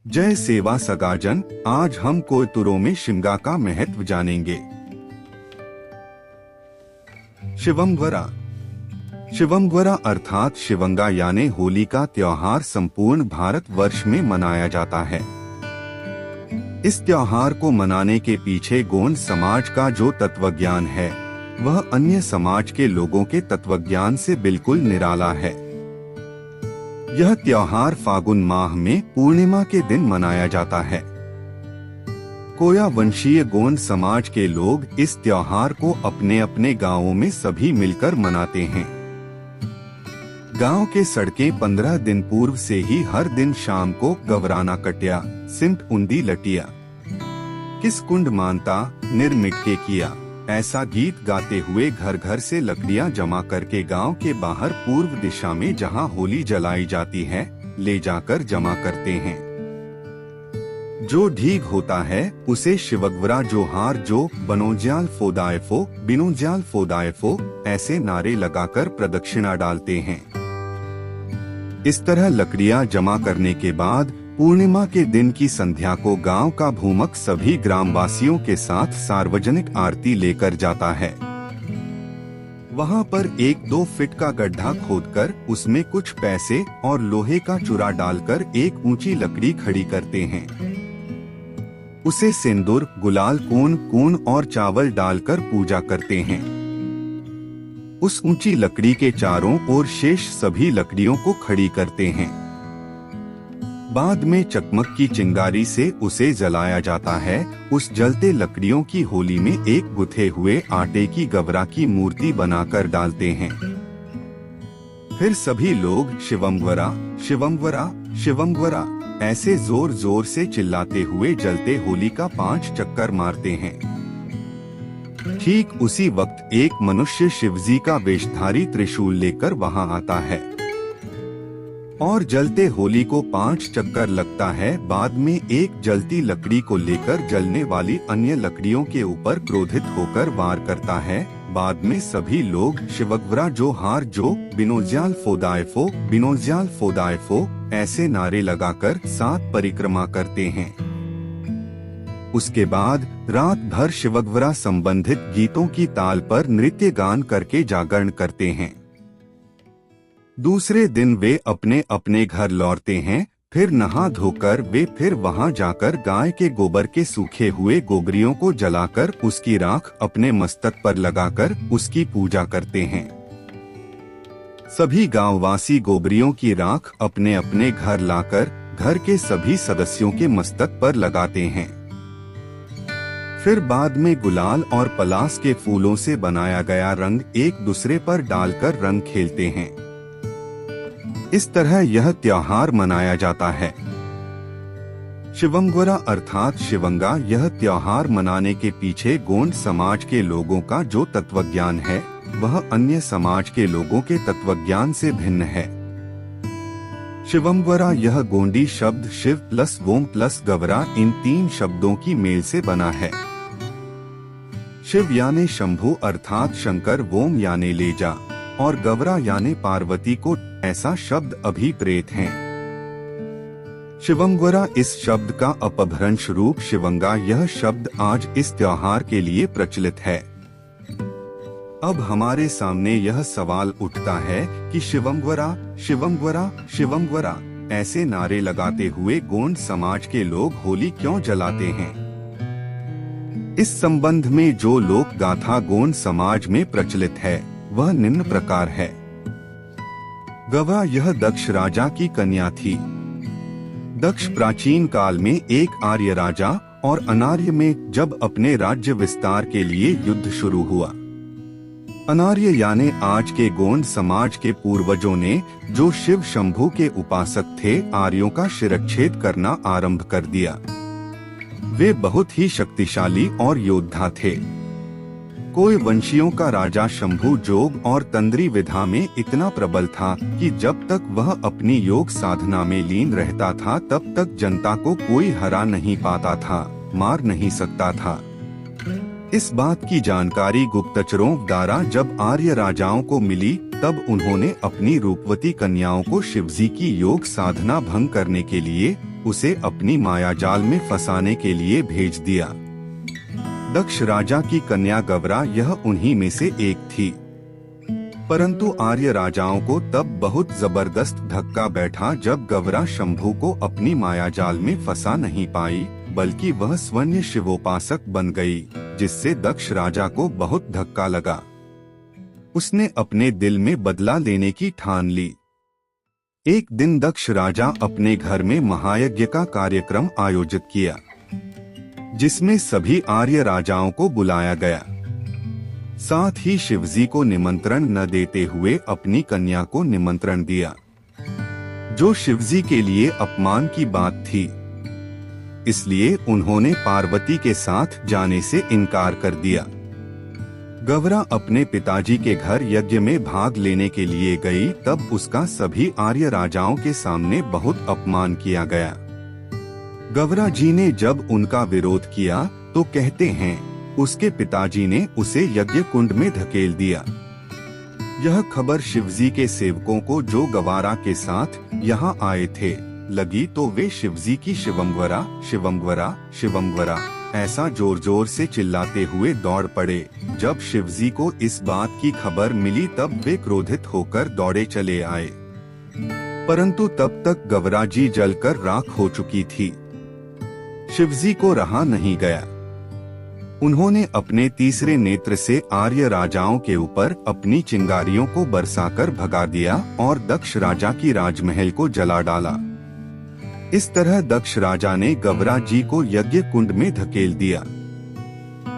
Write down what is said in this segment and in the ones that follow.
जय सेवा सगाजन। आज हम कोयतुरों में शिमगा का महत्व जानेंगे। शिवमवरा। शिवमवरा अर्थात शिवंगा यानी होली का त्योहार संपूर्ण भारत वर्ष में मनाया जाता है। इस त्योहार को मनाने के पीछे गोंड समाज का जो तत्वज्ञान है वह अन्य समाज के लोगों के तत्वज्ञान से बिल्कुल निराला है। यह त्योहार फागुन माह में पूर्णिमा के दिन मनाया जाता है। कोया वंशीय गोंड समाज के लोग इस त्योहार को अपने अपने गांवों में सभी मिलकर मनाते हैं। गांव के सड़कें 15 दिन पूर्व से ही हर दिन शाम को गवराना कटिया, सिंट उंडी लटिया, किस कुंड मानता, निर्मिट के किया, ऐसा गीत गाते हुए घर घर से लकड़ियां जमा करके गांव के बाहर पूर्व दिशा में जहां होली जलाई जाती है ले जाकर जमा करते हैं। जो ढीग होता है उसे शिवगवरा जोहार जो बनोज्याल फोदायफो बिनोज्याल फोदायफो ऐसे नारे लगाकर प्रदक्षिणा डालते हैं। इस तरह लकड़ियां जमा करने के बाद पूर्णिमा के दिन की संध्या को गांव का भूमक सभी ग्रामवासियों के साथ सार्वजनिक आरती लेकर जाता है। वहां पर 1-2 फीट का गड्ढा खोदकर उसमें कुछ पैसे और लोहे का चूरा डालकर एक ऊंची लकड़ी खड़ी करते हैं। उसे सिंदूर, गुलाल, कून और चावल डालकर पूजा करते हैं। उस ऊंची लकड़ी के चारों ओर शेष सभी लकड़ियों को खड़ी करते हैं। बाद में चकमक की चिंगारी से उसे जलाया जाता है। उस जलते लकड़ियों की होली में एक गुथे हुए आटे की गवरा की मूर्ति बनाकर डालते हैं। फिर सभी लोग शिवमवरा, शिवमवरा, शिवमवरा ऐसे जोर जोर से चिल्लाते हुए जलते होली का 5 चक्कर मारते हैं। ठीक उसी वक्त एक मनुष्य शिवजी का वेशधारी त्रिशूल लेकर वहां आता है और जलते होली को 5 चक्कर लगता है। बाद में एक जलती लकड़ी को लेकर जलने वाली अन्य लकड़ियों के ऊपर क्रोधित होकर वार करता है। बाद में सभी लोग शिवगवरा जो हार जो बिनोज्याल फोदायफो बिनोज्याल फोदायफो ऐसे नारे लगाकर 7 परिक्रमा करते हैं। उसके बाद रात भर शिवगवरा संबंधित गीतों की ताल पर नृत्य गान करके जागरण करते हैं। दूसरे दिन वे अपने अपने घर लौटते हैं। फिर नहा धोकर वे फिर वहां जाकर गाय के गोबर के सूखे हुए गोबरियों को जलाकर उसकी राख अपने मस्तक पर लगाकर उसकी पूजा करते हैं। सभी गांववासी गोबरियों की राख अपने अपने घर लाकर घर के सभी सदस्यों के मस्तक पर लगाते हैं। फिर बाद में गुलाल और पलास के फूलों से बनाया गया रंग एक दूसरे पर डालकर रंग खेलते हैं। इस तरह यह त्योहार मनाया जाता है। शिवमवरा अर्थात शिवंगा। यह त्योहार मनाने के पीछे गोंड समाज के लोगों का जो तत्वज्ञान है वह अन्य समाज के लोगों के तत्वज्ञान से भिन्न है। शिवमवरा यह गोंडी शब्द शिव प्लस वोम प्लस गवरा इन 3 शब्दों की मेल से बना है। शिव यानी शंभु अर्थात शंकर, वोम यानी लेजा और गवरा यानी पार्वती को ऐसा शब्द अभिप्रेत हैं। शिवमवरा इस शब्द का अपभ्रंश रूप शिवंगा यह शब्द आज इस त्योहार के लिए प्रचलित है। अब हमारे सामने यह सवाल उठता है कि शिवमवरा शिवमवरा शिवमवरा ऐसे नारे लगाते हुए गोंड समाज के लोग होली क्यों जलाते हैं? इस संबंध में जो लोक गाथा गोंड समाज में प्रचलित है वह निम्न प्रकार है। गवा यह दक्ष राजा की कन्या थी। दक्ष प्राचीन काल में एक आर्य राजा और अनार्य में जब अपने राज्य विस्तार के लिए युद्ध शुरू हुआ। अनार्य यानी आज के गोंड समाज के पूर्वजों ने जो शिव शंभु के उपासक थे आर्यों का शिरच्छेद करना आरंभ कर दिया। वे बहुत ही शक्तिशाली और योद्धा थे। कोई वंशियों का राजा शंभु जोग और तंत्री विधा में इतना प्रबल था कि जब तक वह अपनी योग साधना में लीन रहता था तब तक जनता को कोई हरा नहीं पाता था, मार नहीं सकता था। इस बात की जानकारी गुप्तचरों द्वारा जब आर्य राजाओं को मिली तब उन्होंने अपनी रूपवती कन्याओं को शिवजी की योग साधना भंग करने के लिए उसे अपनी माया जाल में फंसाने के लिए भेज दिया। दक्ष राजा की कन्या गवरा यह उन्हीं में से एक थी। परंतु आर्य राजाओं को तब बहुत जबरदस्त धक्का बैठा जब गवरा शंभू को अपनी माया जाल में फंसा नहीं पाई, बल्कि वह स्वयं शिवोपासक बन गई, जिससे दक्ष राजा को बहुत धक्का लगा। उसने अपने दिल में बदला लेने की ठान ली। एक दिन दक्ष राजा अपने घर में महायज्ञ का कार्यक्रम आयोजित किया, जिसमें सभी आर्य राजाओं को बुलाया गया। साथ ही शिवजी को निमंत्रण न देते हुए अपनी कन्या को निमंत्रण दिया, जो शिवजी के लिए अपमान की बात थी। इसलिए उन्होंने पार्वती के साथ जाने से इनकार कर दिया। गवरा अपने पिताजी के घर यज्ञ में भाग लेने के लिए गई, तब उसका सभी आर्य राजाओं के सामने बहुत अपमान किया गया। गवरा जी ने जब उनका विरोध किया तो कहते हैं उसके पिताजी ने उसे यज्ञ कुंड में धकेल दिया। यह खबर शिवजी के सेवकों को जो गवारा के साथ यहाँ आए थे लगी तो वे शिवजी की शिवमगवरा शिवमगवरा शिवमगवरा ऐसा जोर जोर से चिल्लाते हुए दौड़ पड़े। जब शिवजी को इस बात की खबर मिली तब वे क्रोधित होकर दौड़े चले आए, परंतु तब तक गवरा जी जलकर राख हो चुकी थी। शिवजी को रहा नहीं गया। उन्होंने अपने तीसरे नेत्र से आर्य राजाओं के ऊपर अपनी चिंगारियों को बरसाकर भगा दिया और दक्ष राजा की राजमहल को जला डाला। इस तरह दक्ष राजा ने गवरा जी को यज्ञ कुंड में धकेल दिया।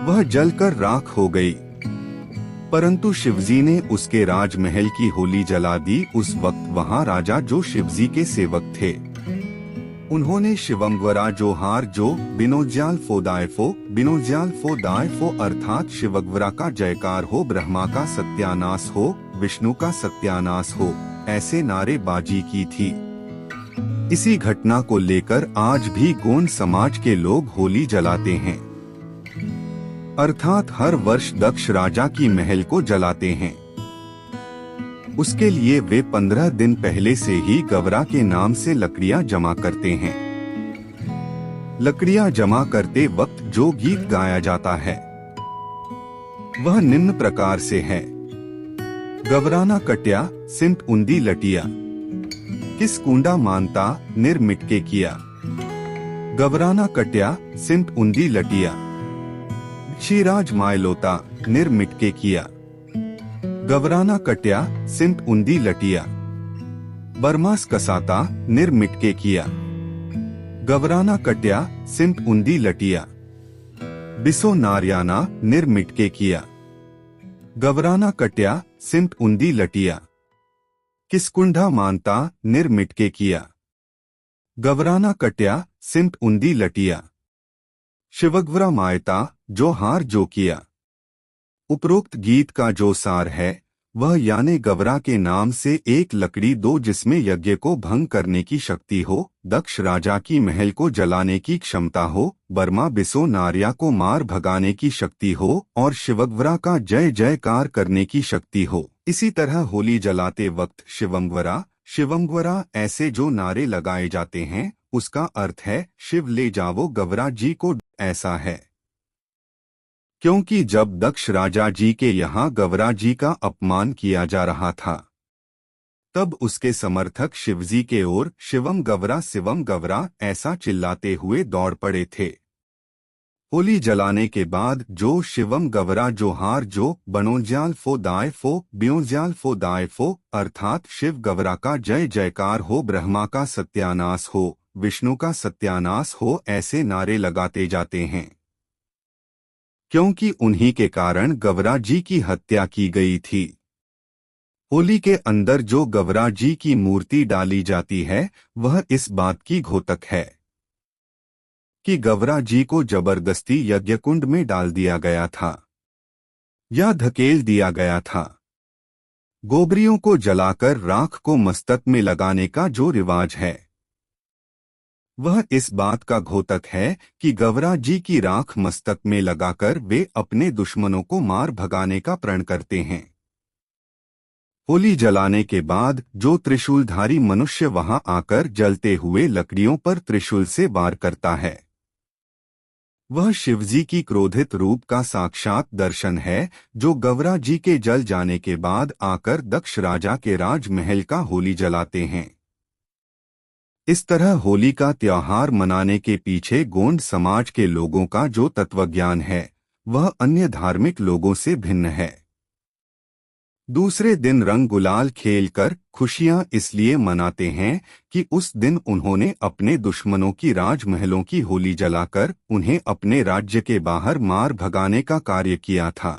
वह जलकर राख हो गई, परंतु शिवजी ने उसके राजमहल की होली जला दी। उस वक्त वहां राजा जो शिवजी के सेवक थे, उन्होंने शिवमगवरा जोहार जो बिनोज्याल फोदायफो अर्थात शिवगवरा का जयकार हो, ब्रह्मा का सत्यानाश हो, विष्णु का सत्यानाश हो, ऐसे नारेबाजी की थी। इसी घटना को लेकर आज भी गोंड समाज के लोग होली जलाते हैं, अर्थात हर वर्ष दक्ष राजा की महल को जलाते हैं। उसके लिए वे 15 दिन पहले से ही गवरा के नाम से लकड़ियां जमा करते हैं। लकड़ियां जमा करते वक्त जो गीत गाया जाता है वह निम्न प्रकार से है। गवराना कट्या सिंट उंदी लटिया, किस कुंडा मानता निर मिटके किया। गवराना कट्या सिंट उंदी लटिया, क्षीराज मायलोता निर मिटके किया। गवराना कट्या सिंट उंदी लटिया, बरमास कसाता निर मिटके किया। गवराना कट्या सिंट उंदी लटिया, बिसो नारियाना निर मिटके किया। गवराना कट्या सिंट उंदी लटिया, किसकुंडा मानता निर मिटके किया। गवराना कट्या सिंट उंदी लटिया, शिवगवरा मायता जो हार जो किया। उपरोक्त गीत का जो सार है वह यानी गवरा के नाम से एक लकड़ी दो जिसमें यज्ञ को भंग करने की शक्ति हो, दक्ष राजा की महल को जलाने की क्षमता हो, बर्मा बिसो नारिया को मार भगाने की शक्ति हो और शिवगवरा का जय जयकार करने की शक्ति हो। इसी तरह होली जलाते वक्त शिवमगवरा शिवमगवरा ऐसे जो नारे लगाए जाते हैं उसका अर्थ है शिव ले जावो गवरा जी को। ऐसा है क्योंकि जब दक्ष राजा जी के यहाँ गवरा जी का अपमान किया जा रहा था तब उसके समर्थक शिवजी के ओर शिवम गवरा ऐसा चिल्लाते हुए दौड़ पड़े थे। होली जलाने के बाद जो शिवम गवरा जोहार जो ब्योंज्याल फो दायफो अर्थात शिव गवरा का जय जयकार हो, ब्रह्मा का सत्यानाश हो, विष्णु का सत्यानाश हो, ऐसे नारे लगाते जाते हैं क्योंकि उन्हीं के कारण गवरा जी की हत्या की गई थी। होली के अंदर जो गवरा जी की मूर्ति डाली जाती है वह इस बात की घोतक है कि गवरा जी को जबरदस्ती यज्ञकुंड में डाल दिया गया था या धकेल दिया गया था। गोबरियों को जलाकर राख को मस्तक में लगाने का जो रिवाज है वह इस बात का घोतक है कि गवरा जी की राख मस्तक में लगाकर वे अपने दुश्मनों को मार भगाने का प्रण करते हैं। होली जलाने के बाद जो त्रिशूलधारी मनुष्य वहां आकर जलते हुए लकड़ियों पर त्रिशूल से वार करता है, वह शिवजी की क्रोधित रूप का साक्षात दर्शन है, जो गौरा जी के जल जाने के बाद आकर दक्ष राजा के राजमहल का होली जलाते हैं। इस तरह होली का त्योहार मनाने के पीछे गोंड समाज के लोगों का जो तत्वज्ञान है, वह अन्य धार्मिक लोगों से भिन्न है। दूसरे दिन रंग गुलाल खेलकर खुशियां इसलिए मनाते हैं कि उस दिन उन्होंने अपने दुश्मनों की राजमहलों की होली जलाकर उन्हें अपने राज्य के बाहर मार भगाने का कार्य किया था।